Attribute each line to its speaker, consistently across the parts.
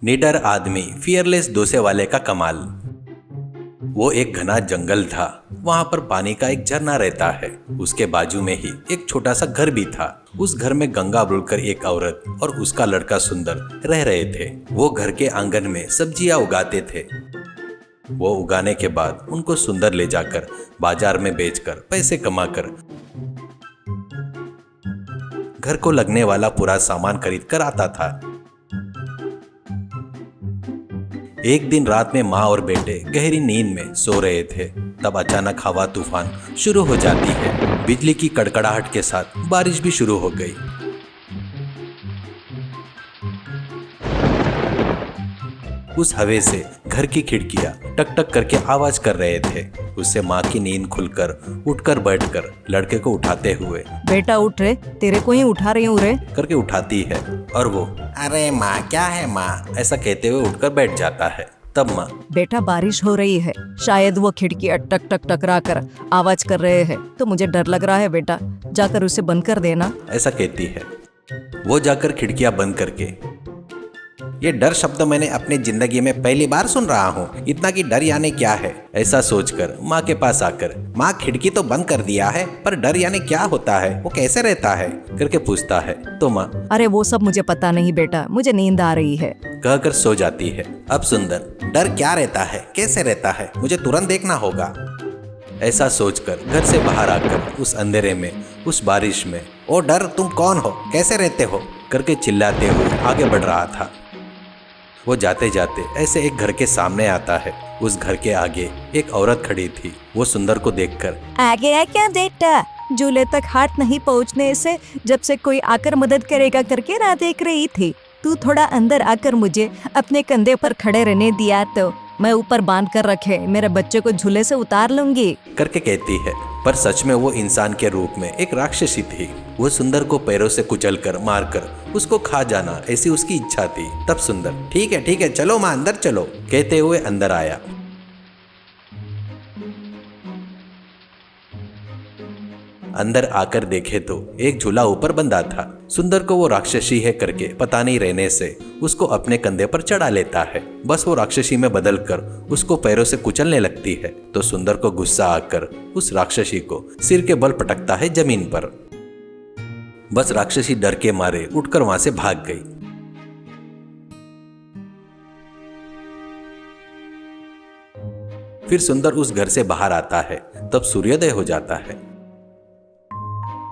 Speaker 1: निडर आदमी, फियरलेस दोसे वाले का कमाल। वो एक घना जंगल था। वहां पर पानी का एक झरना रहता है। उसके बाजू में ही एक छोटा सा घर भी था। उस घर में गंगा बोलकर एक औरत और उसका लड़का सुंदर रह रहे थे। वो घर के आंगन में सब्जियां उगाते थे। वो उगाने के बाद उनको सुंदर ले जाकर बाजार में बेचकर पैसे कमाकर घर को लगने वाला पूरा सामान खरीद कर आता था। एक दिन रात में माँ और बेटे गहरी नींद में सो रहे थे। तब अचानक हवा तूफान शुरू हो जाती है। बिजली की कड़कड़ाहट के साथ बारिश भी शुरू हो गई। उस हवा से घर की खिड़कियां टक टक करके आवाज कर रहे थे। उससे माँ की नींद खुलकर उठकर बैठकर लड़के को उठाते हुए,
Speaker 2: बेटा उठ रे, तेरे को ही उठा रही हूँ रे,
Speaker 1: करके उठाती है। और वो, अरे माँ क्या है माँ, ऐसा कहते हुए उठकर बैठ जाता है। तब माँ,
Speaker 2: बेटा बारिश हो रही है, शायद वो खिड़कियाँ टक टक टकरा कर आवाज कर रहे हैं, तो मुझे डर लग रहा है बेटा, जाकर उसे बंद कर देना,
Speaker 1: ऐसा कहती है। वो जाकर खिड़कियां बंद करके, ये डर शब्द मैंने अपनी जिंदगी में पहली बार सुन रहा हूँ, इतना कि डर यानी क्या है, ऐसा सोचकर माँ के पास आकर, माँ खिड़की तो बंद कर दिया है पर डर यानी क्या होता है, वो कैसे रहता है, करके पूछता है। तो माँ,
Speaker 2: अरे वो सब मुझे पता नहीं बेटा, मुझे नींद आ रही है,
Speaker 1: कहकर सो जाती है। अब सुंदर, डर क्या रहता है, कैसे रहता है, मुझे तुरंत देखना होगा, ऐसा सोचकर घर से बाहर आकर उस अंधेरे में, उस बारिश में, ओ डर तुम कौन हो, कैसे रहते हो, करके चिल्लाते हुए आगे बढ़ रहा था। वो जाते जाते ऐसे एक घर के सामने आता है। उस घर के आगे एक औरत खड़ी थी। वो सुंदर को देखकर,
Speaker 2: आगे है क्या बेटा, झूले तक हाथ नहीं पहुँचने से जब से कोई आकर मदद करेगा करके राह देख रही थी। तू थोड़ा अंदर आकर मुझे अपने कंधे पर खड़े रहने दिया तो मैं ऊपर बांध कर रखे मेरे बच्चे को झूले से उतार लूंगी, करके
Speaker 1: कहती है। पर सच में वो इंसान के रूप में एक राक्षसी थी। वो सुंदर को पैरों से कुचलकर मारकर उसको खा जाना, ऐसी उसकी इच्छा थी। तब सुंदर, ठीक है चलो माँ अंदर चलो, कहते हुए अंदर आया। अंदर आकर देखे तो एक झूला ऊपर बंधा था। सुंदर को वो राक्षसी है करके पता नहीं रहने से उसको अपने कंधे पर चढ़ा लेता है। बस वो राक्षसी में बदलकर उसको पैरों से कुचलने लगती है। तो सुंदर को गुस्सा आकर उस राक्षसी को सिर के बल पटकता है जमीन पर। बस राक्षसी डर के मारे उठकर वहां से भाग गई। फिर सुंदर उस घर से बाहर आता है। तब सूर्योदय हो जाता है।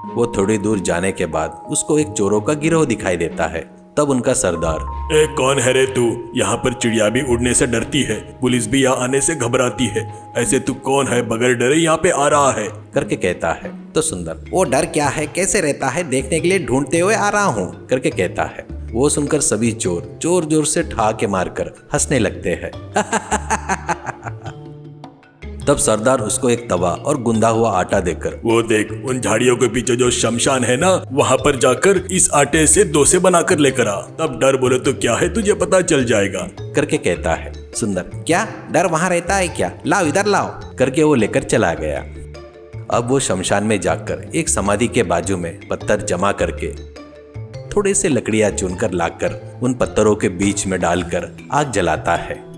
Speaker 1: वो थोड़ी दूर जाने के बाद उसको एक चोरों का गिरोह दिखाई देता है। तब उनका सरदार,
Speaker 3: ए कौन है रे तू, यहाँ पर चिड़िया भी उड़ने से डरती है, पुलिस भी यहाँ आने से घबराती है, ऐसे तू कौन है बगैर डरे यहाँ पे आ रहा है,
Speaker 1: करके कहता है। तो सुंदर, वो डर क्या है, कैसे रहता है, देखने के लिए ढूंढते हुए आ रहा हूँ, करके कहता है। वो सुनकर सभी चोर जोर जोर से ठहाके मारकर हंसने लगते हैं। तब सरदार उसको एक तवा और गुंदा हुआ आटा देकर,
Speaker 3: वो देख उन झाड़ियों के पीछे जो शमशान है ना, वहाँ पर जाकर इस आटे से डोसे बनाकर लेकर आ, तब डर बोले तो क्या है तुझे पता चल जाएगा,
Speaker 1: करके कहता है। सुंदर, क्या डर वहाँ रहता है क्या, लाओ इधर लाओ, करके वो लेकर चला गया। अब वो शमशान में जाकर एक समाधि के बाजू में पत्थर जमा करके थोड़े से लकड़ियां चुनकर लाकर उन पत्थरों के बीच में डालकर आग जलाता है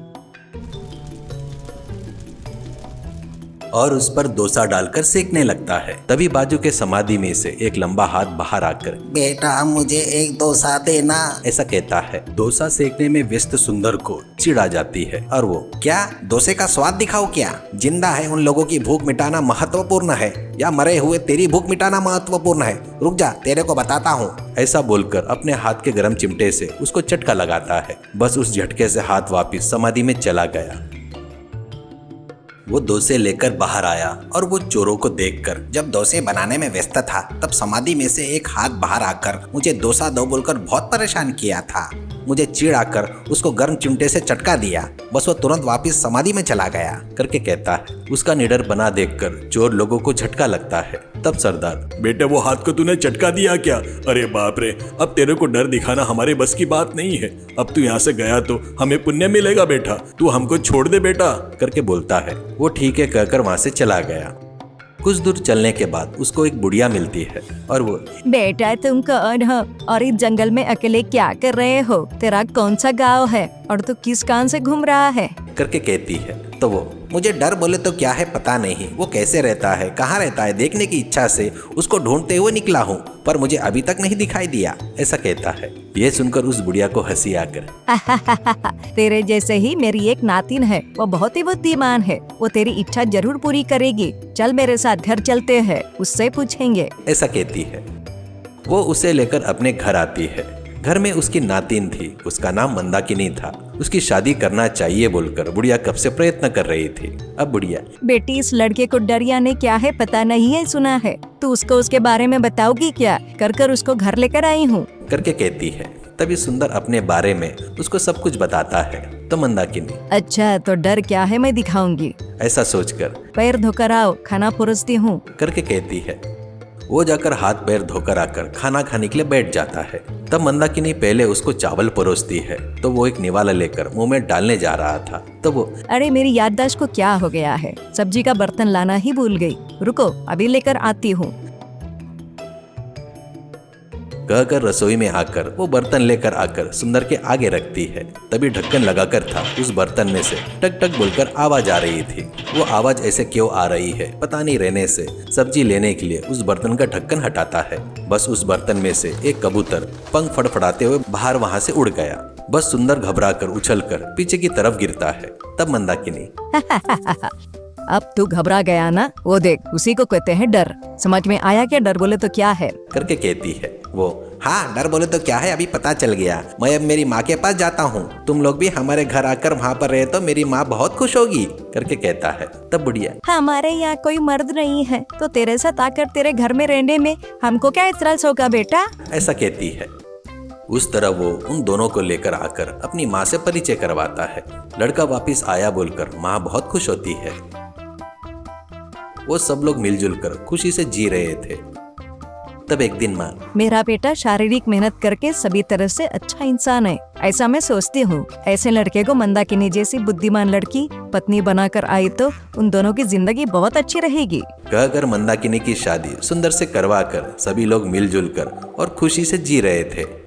Speaker 1: और उस पर डोसा डालकर सेकने लगता है। तभी बाजू के समाधि में से एक लंबा हाथ बाहर आकर,
Speaker 4: बेटा मुझे एक डोसा देना,
Speaker 1: ऐसा कहता है। डोसा सेकने में व्यस्त सुंदर को चिढ़ आ जाती है और वो, क्या डोसे का स्वाद दिखाओ क्या, जिंदा है उन लोगों की भूख मिटाना महत्वपूर्ण है या मरे हुए तेरी भूख मिटाना महत्वपूर्ण है, रुक जा तेरे को बताता हूँ, ऐसा बोलकर अपने हाथ के गर्म चिमटे से उसको झटका लगाता है। बस उस झटके से हाथ वापिस समाधि में चला गया। वो डोसे लेकर बाहर आया और वो चोरों को देखकर,
Speaker 4: जब डोसे बनाने में व्यस्त था तब समाधि में से एक हाथ बाहर आकर मुझे डोसा दो बोलकर बहुत परेशान किया था। मुझे चिढ़ आकर उसको गर्म चिमटे से चटका दिया, बस वो तुरंत वापस समाधि में चला गया,
Speaker 1: करके कहता है। उसका निडर बना देखकर चोर लोगों को झटका लगता है। तब सरदार,
Speaker 3: बेटे वो हाथ को तूने चटका दिया क्या, अरे बाप रे, अब तेरे को डर दिखाना हमारे बस की बात नहीं है, अब तू यहाँ से गया तो हमें पुण्य मिलेगा बेटा, तू हमको छोड़ दे बेटा,
Speaker 1: करके बोलता है। वो ठीक है कहकर वहां से चला गया। कुछ दूर चलने के बाद उसको एक बुढ़िया मिलती है और वो
Speaker 2: बेटा तुम कौन हो और इस जंगल में अकेले क्या कर रहे हो? तेरा कौन सा गांव है और तू किस कान से घूम रहा है?
Speaker 1: करके कहती है। तो वो
Speaker 4: मुझे डर बोले तो क्या है पता नहीं, वो कैसे रहता है, कहाँ रहता है, देखने की इच्छा से उसको ढूंढते हुए निकला हूँ, पर मुझे अभी तक नहीं दिखाई दिया।
Speaker 1: ऐसा कहता है। ये सुनकर उस बुढ़िया को हंसी आकर
Speaker 2: तेरे जैसे ही मेरी एक नातिन है, वो बहुत ही बुद्धिमान है, वो तेरी इच्छा जरूर पूरी करेगी। चल मेरे साथ घर चलते हैं, उससे पूछेंगे।
Speaker 1: ऐसा कहती है। वो उसे लेकर अपने घर आती है। घर में उसकी नातिन थी, उसका नाम मंदाकिनी था। उसकी शादी करना चाहिए बोलकर बुढ़िया कब से प्रयत्न कर रही थी। अब बुढ़िया
Speaker 2: बेटी इस लड़के को डर यानी क्या है पता नहीं है, सुना है तू उसको उसके बारे में बताओगी क्या? कर उसको घर लेकर आई हूँ
Speaker 1: करके कहती है। तभी सुंदर अपने बारे में उसको सब कुछ बताता है। तो मंदाकिनी
Speaker 2: अच्छा तो डर क्या है मैं दिखाऊंगी,
Speaker 1: ऐसा सोचकर
Speaker 2: पैर धोकर आओ, खाना परोसती हूँ
Speaker 1: करके कहती है। वो जाकर हाथ पैर धोकर आकर खाना खाने के लिए बैठ जाता है। तब मंदाकिनी पहले उसको चावल परोसती है। तो वो एक निवाला लेकर मुंह में डालने जा रहा था। तो वो
Speaker 2: अरे मेरी याददाश्त को क्या हो गया है, सब्जी का बर्तन लाना ही भूल गई, रुको अभी लेकर आती हूँ।
Speaker 1: कहकर रसोई में आकर वो बर्तन लेकर आकर सुंदर के आगे रखती है। तभी ढक्कन लगाकर था, उस बर्तन में से टक टक बोलकर आवाज आ रही थी। वो आवाज ऐसे क्यों आ रही है पता नहीं रहने से सब्जी लेने के लिए उस बर्तन का ढक्कन हटाता है। बस उस बर्तन में से एक कबूतर पंख फड़फड़ाते हुए बाहर वहां से उड़ गया। बस सुंदर घबराकर उछलकर पीछे की तरफ गिरता है। तब मंदाकिनी
Speaker 2: अब तू घबरा गया ना, वो देख उसी को कहते हैं डर। समझ में आया क्या डर बोले तो क्या है?
Speaker 1: करके कहती है।
Speaker 4: वो हाँ डर बोले तो क्या है अभी पता चल गया, मैं अब मेरी माँ के पास जाता हूँ, तुम लोग भी हमारे घर आकर वहाँ पर रहे तो मेरी माँ बहुत खुश होगी
Speaker 1: करके कहता है। तब बुढ़िया
Speaker 2: हमारे यहाँ कोई मर्द नहीं है तो तेरे साथ आकर तेरे घर में रहने में हमको क्या इतराज होगा बेटा?
Speaker 1: ऐसा कहती है। उस तरह वो उन दोनों को लेकर आकर अपनी माँ से परिचय करवाता है। लड़का वापिस आया बोलकर माँ बहुत खुश होती है। वो सब लोग मिलजुल कर खुशी से जी रहे थे। तब एक दिन माँ
Speaker 2: मेरा बेटा शारीरिक मेहनत करके सभी तरह से अच्छा इंसान है, ऐसा मैं सोचती हूँ। ऐसे लड़के को मंदाकिनी जैसी बुद्धिमान लड़की पत्नी बनाकर आई तो उन दोनों की जिंदगी बहुत अच्छी रहेगी।
Speaker 1: कहकर मंदाकिनी की शादी सुंदर से करवा कर सभी लोग मिलजुल कर और खुशी से जी रहे थे।